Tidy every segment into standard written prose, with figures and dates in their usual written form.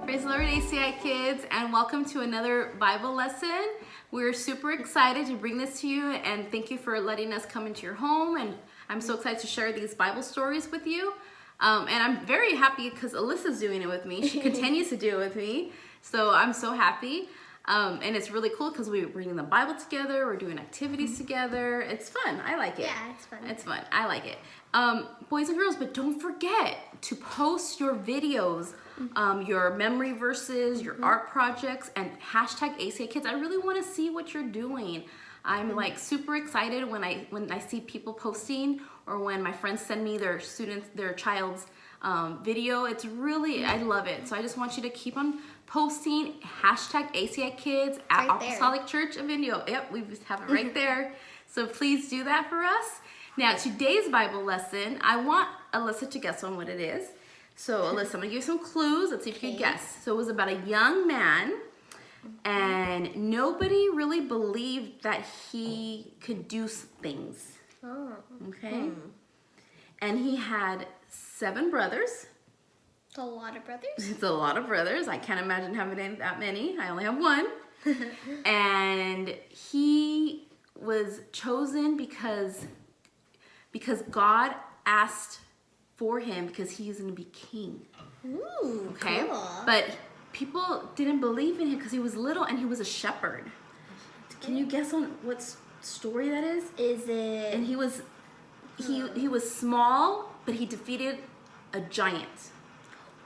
Praise the Lord, ACI kids, and welcome to another Bible lesson. We're super excited to bring this to you, and thank you for letting us come into your home. And I'm so excited to share these Bible stories with you. And I'm very happy because Alyssa's doing it with me. She continues to do it with me, so I'm so happy. And it's really cool because we're reading the Bible together, we're doing activities together. It's fun. I like it. Yeah, it's fun. It's fun. I like it. Boys and girls, but don't forget to post your videos, your memory verses, your art projects, and hashtag ACI Kids. I really want to see what you're doing. I'm like super excited when I see people posting, or when my friends send me their child's video. It's really, I love it. So I just want you to keep on posting hashtag ACI Kids at Right there. Apostolic Church of Indio. Yep, we have it right there. So please do that for us. Now, today's Bible lesson, I want Alyssa to guess on what it is. So, Alyssa, I'm going to give you some clues. Let's see if you can guess. So, it was about a young man, and nobody really believed that he could do things. Oh. Okay? And he had 7 brothers. It's a lot of brothers. It's a lot of brothers. I can't imagine having that many. I only have 1. And he was chosen because God asked for him, because he's going to be king. Ooh, Okay? cool. But people didn't believe in him because he was little and he was a shepherd. Can you guess on what story that is? Is it? And he was small, but he defeated a giant.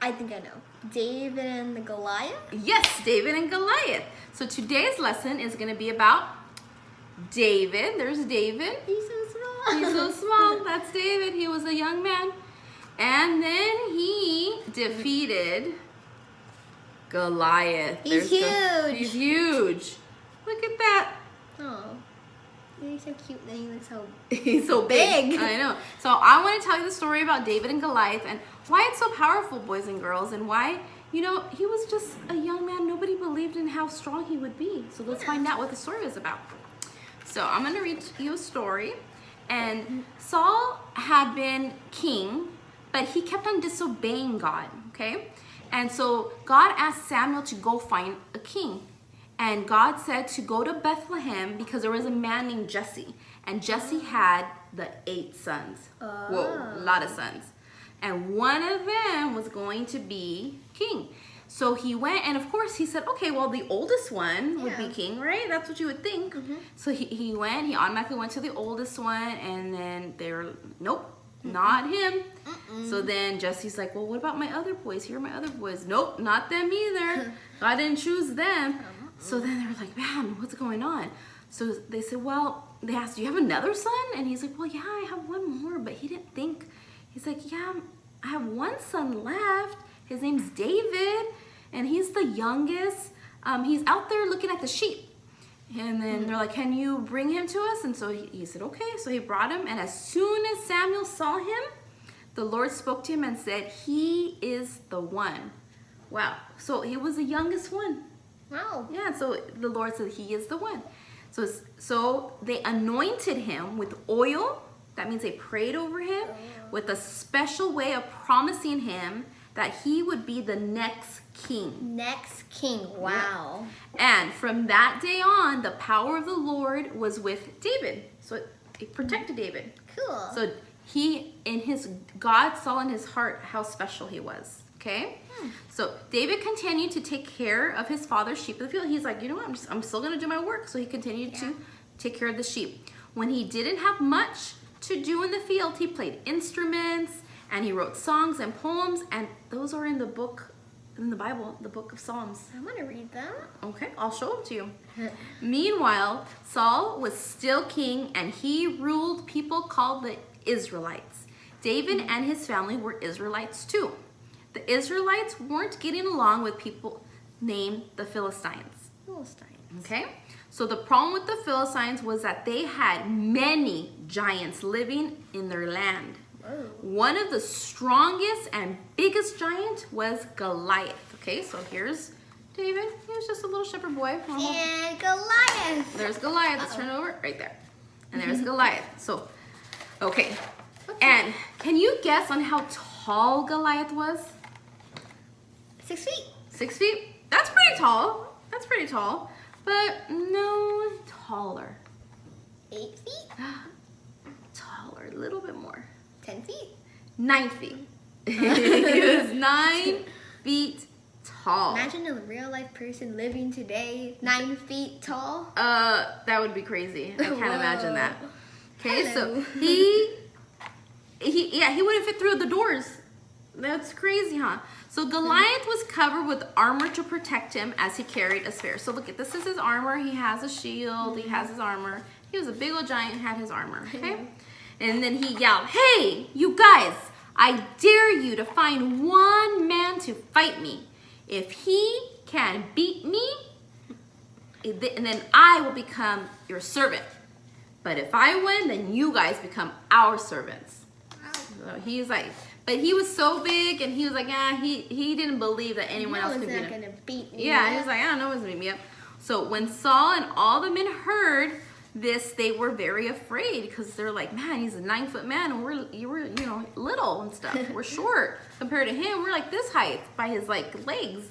I think I know. David and the Goliath? Yes, David and Goliath. So today's lesson is going to be about David. There's David. He's so small. He's so small. That's David. He was a young man. And then he defeated Goliath. He's huge. He's huge. Look at that. Oh. He's so cute. Then he looks so He's so big. Big. I know. So I want to tell you the story about David and Goliath and why it's so powerful, boys and girls, and why, he was just a young man. Nobody believed in how strong he would be. So let's find out what the story is about. So I'm going to read you a story. And Saul had been king, but he kept on disobeying God, okay? And so God asked Samuel to go find a king. And God said to go to Bethlehem because there was a man named Jesse. And Jesse had the 8 sons. Whoa, a lot of sons. And one of them was going to be king. So he went, and of course he said, okay, well, the oldest one would be king, right? That's what you would think. So he automatically went to the oldest one, and then they were, nope, not him. So then Jesse's like, well, what about my other boys? Here are my other boys. Nope, not them either. God didn't choose them. So then they were like, man, what's going on? So they said, well, they asked, do you have another son? And he's like, well, yeah, I have one more. But he didn't think. He's like, yeah, I have one son left. His name's David, and he's the youngest. He's out there looking at the sheep. And then they're like, can you bring him to us? And so he said, okay. So he brought him, and as soon as Samuel saw him, the Lord spoke to him and said, he is the one. Wow. So he was the youngest one. Wow. Yeah, so the Lord said he is the one. So they anointed him with oil. That means they prayed over him with a special way of promising him that he would be the next king. Next king. Wow. Yeah. And from that day on, the power of the Lord was with David. So it protected David. Cool. So God saw in his heart how special he was. Okay? So David continued to take care of his father's sheep in the field. He's like, you know what? I'm still going to do my work. So he continued to take care of the sheep. When he didn't have much to do in the field, he played instruments and he wrote songs and poems, and those are in the Bible, the book of Psalms. I want to read them. Okay, I'll show them to you. Meanwhile, Saul was still king, and he ruled people called the Israelites. David and his family were Israelites too. The Israelites weren't getting along with people named the Philistines. Okay? So the problem with the Philistines was that they had many giants living in their land. Whoa. One of the strongest and biggest giant was Goliath. Okay, so here's David. He was just a little shepherd boy. And Goliath. There's Goliath. Let's turn it over right there. And there's Goliath. So, okay. And can you guess on how tall Goliath was? 6 feet. 6 feet? That's pretty tall. That's pretty tall. But no, taller. 8 feet? Taller, a little bit more. 10 feet? 9 feet. He was 9 feet tall. Imagine a real life person living today, 9 feet tall. That would be crazy. I can't imagine that. Okay, Hello. so he wouldn't fit through the doors. That's crazy, huh? So Goliath was covered with armor to protect him as he carried a spear. So look at this is his armor. He has a shield. He has his armor. He was a big old giant and had his armor. Okay, and then he yelled, "Hey, you guys! I dare you to find one man to fight me. If he can beat me, and then I will become your servant. But if I win, then you guys become our servants." So he's like, but he was so big, and he was like, he didn't believe that anyone else could beat him. No one's not gonna beat me. Yeah, he was like, I don't know what's gonna beat me up. So when Saul and all the men heard this, they were very afraid because they're like, man, he's a 9-foot man, and we're little and stuff. We're short compared to him. We're like this height by his like legs.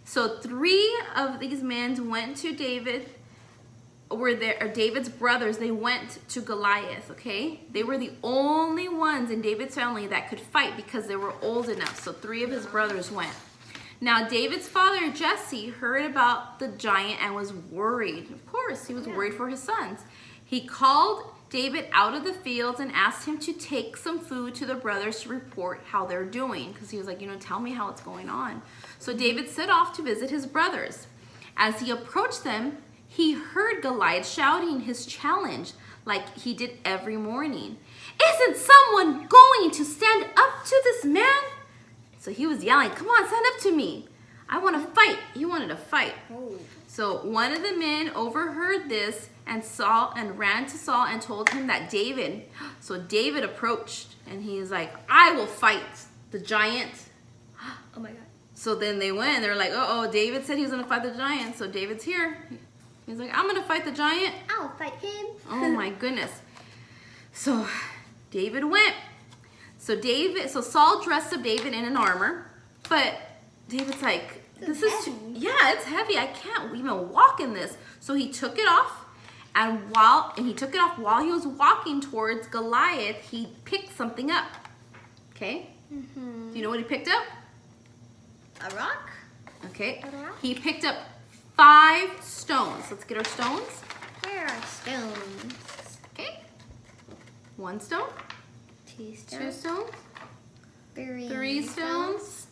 So 3 of these men went to David. David's brothers, they went to Goliath, okay? They were the only ones in David's family that could fight because they were old enough. So 3 of his brothers went. Now David's father, Jesse, heard about the giant and was worried. Of course, he was worried for his sons. He called David out of the fields and asked him to take some food to the brothers to report how they're doing. Because he was like, tell me how it's going on. So David set off to visit his brothers. As he approached them, he heard Goliath shouting his challenge like he did every morning. "Isn't someone going to stand up to this man?" So he was yelling, "Come on, stand up to me. I want to fight." He wanted to fight. Oh. So one of the men overheard this and ran to Saul and told him that David. So David approached and he's like, "I will fight the giant." Oh my God. So then they went and they're like, "Oh, David said he was going to fight the giant. So David's here." He's like, "I'm going to fight the giant." I'll fight him. Oh my goodness. So David went. So Saul dressed up David in an armor, but David's like, It's it's heavy. I can't even walk in this. So he took it off, and while he was walking towards Goliath, he picked something up. Okay? Mm-hmm. Do you know what he picked up? A rock? Okay. A rock? He picked up 5 stones. Let's get our stones. Where are stones? Okay. 1 stone. 2 stones. 2 stones. 3 stones.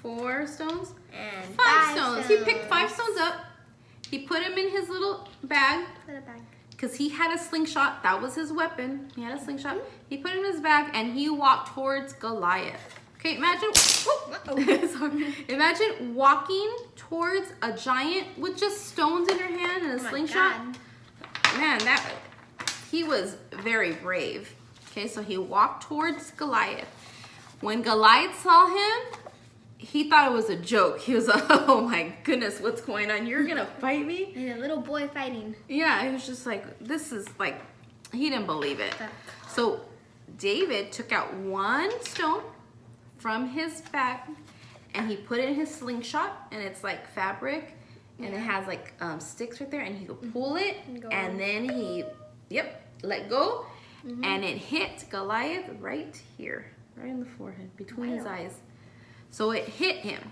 4 stones. And 5 stones. He picked 5 stones up. He put them in his little bag Put it back. because he had a slingshot. That was his weapon. He had a slingshot. He put it in his bag and he walked towards Goliath. Okay, imagine. Sorry. Imagine walking towards a giant with just stones in your hand and a slingshot. God. Man, he was very brave. Okay, so he walked towards Goliath. When Goliath saw him, he thought it was a joke. He was like, "Oh my goodness, what's going on? You're gonna fight me?" And a little boy fighting. Yeah, he was just like, this is like, he didn't believe it. So David took out 1 stone from his bag and he put it in his slingshot, and it's like fabric and it has like sticks right there, and he could pull it and then he let go, and it hit Goliath right here, right in the forehead, between his eyes. So it hit him,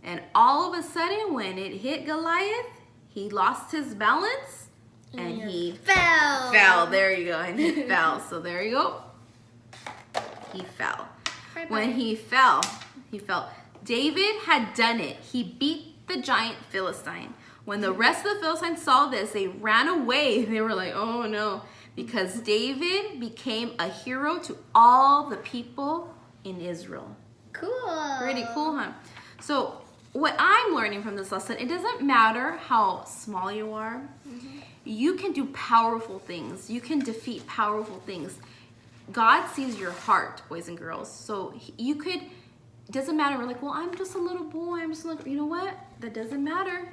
and all of a sudden when it hit Goliath, he lost his balance and he fell. There you go. And he fell. So there you go. He fell. When he fell, David had done it. He beat the giant Philistine. When the rest of the Philistines saw this, they ran away. They were like, "Oh no," because David became a hero to all the people in Israel. Cool. Pretty cool, huh? So what I'm learning from this lesson, it doesn't matter how small you are. You can do powerful things. You can defeat powerful things. God sees your heart, boys and girls. So you could, doesn't matter. We're like, "Well, I'm just a little boy. I'm just a little," you know what? That doesn't matter.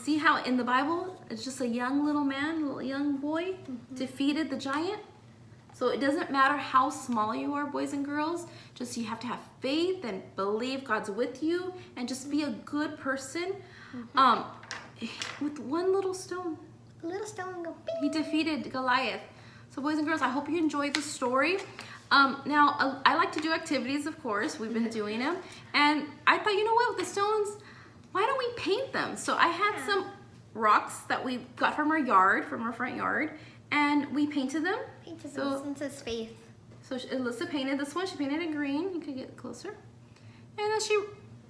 See how in the Bible, it's just a young little man, young boy defeated the giant? So it doesn't matter how small you are, boys and girls, just you have to have faith and believe God's with you and just be a good person. With one little stone, A little stone go bing. he defeated Goliath. So boys and girls, I hope you enjoyed the story. Now, I like to do activities, of course. We've been doing them. And I thought, you know what, with the stones, why don't we paint them? So I had some rocks that we got from our yard, from our front yard, and we painted them. Painted So- since his faith. So Alyssa painted this one. She painted it green. You can get closer. And then she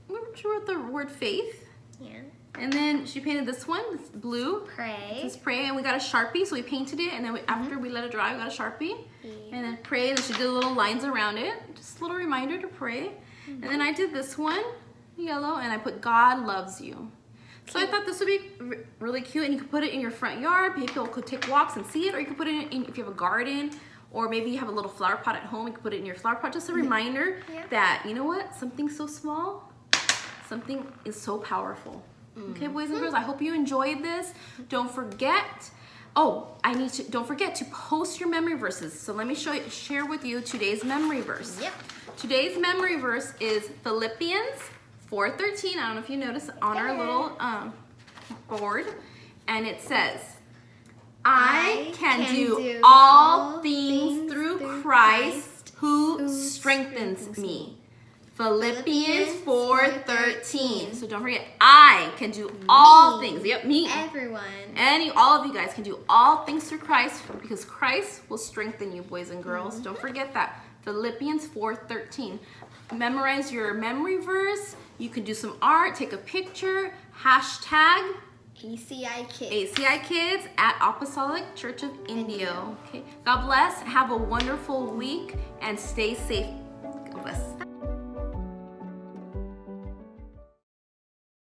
wrote the word faith. Yeah. And then she painted this one, it's blue. Pray. This pray, and we got a Sharpie, so we painted it, and then after we let it dry, we got a Sharpie. Yeah. And then pray, and then she did little lines around it. Just a little reminder to pray. And then I did this one, yellow, and I put God loves you. So I thought this would be really cute, and you could put it in your front yard. People could take walks and see it, or you could put it in if you have a garden, or maybe you have a little flower pot at home, you could put it in your flower pot. Just a reminder that, you know what, something so small, something is so powerful. Okay, boys and girls, I hope you enjoyed this. Don't forget, don't forget to post your memory verses. So let me share with you today's memory verse. Yep. Today's memory verse is Philippians 4:13. I don't know if you noticed on our little board. And it says, I can do all things through Christ who strengthens me. Philippians 4:13. So don't forget, I can do all things. Yep, me. Everyone. All of you guys can do all things through Christ because Christ will strengthen you, boys and girls. Don't forget that. Philippians 4:13. Memorize your memory verse. You can do some art, take a picture, hashtag ACI Kids. ACI Kids at Apostolic Church of India. Okay. God bless. Have a wonderful week and stay safe. God bless.